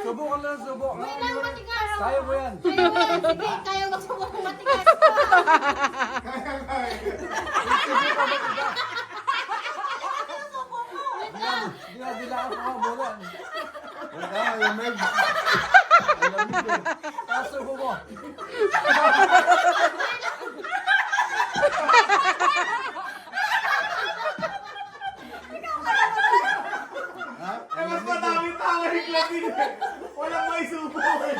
Subukan lang, subukan. Kaya mo yan. Kaya magsubok ng matigas. Dila ako kamulan. Wala, yung Meg. Subo mo. Mas madaming tao yung klasin eh. Walang may subo eh.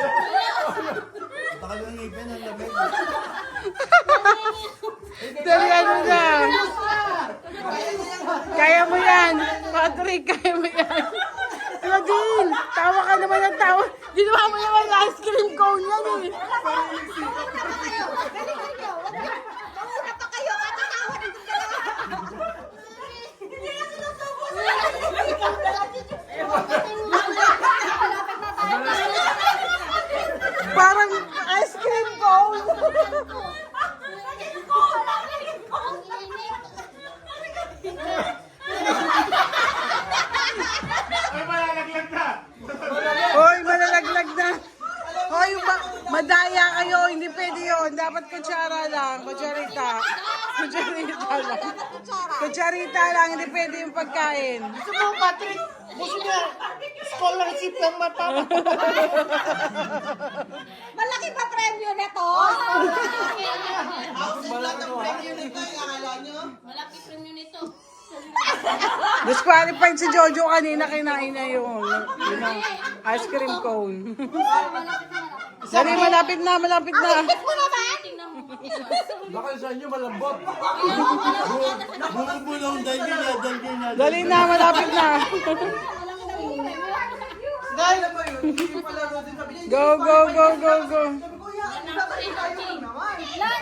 Takal yung ngipin ang lamig. Dalian mo na. Kaya mo yan. Patrick, kaya mo yan. Nadine, tawa ka naman ng tawa. Ginawa mo naman yung ice cream cone yan eh. Parang ice cream cone. Ay, malalaglag na. Hoy, malalaglag na. Hoy, madaya kayo. Hindi pwede yun. Dapat kutsara lang. Kutsarita. Kutsarita lang. Kutsarita lang. Hindi pwede yung pagkain. Gusto mo, Patrick? Gusto niya, scholarship ng mata. Malaki pa premyo nito. Malaki premyo nito. Disqualified si Jojo kanina, kinain na yun ice cream cone. Dali, malapit na, malapit na. Tingnan mo. Baka sa inyo malambot. Bumubulong dahil niya. Dali na, malapit na. Go, go, go, go, go.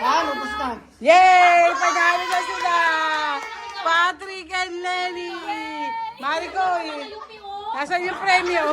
Ano, gusto? Yay! Panalo na sila! Patrick and Lenny! Maricoy! Nasaan yung premyo?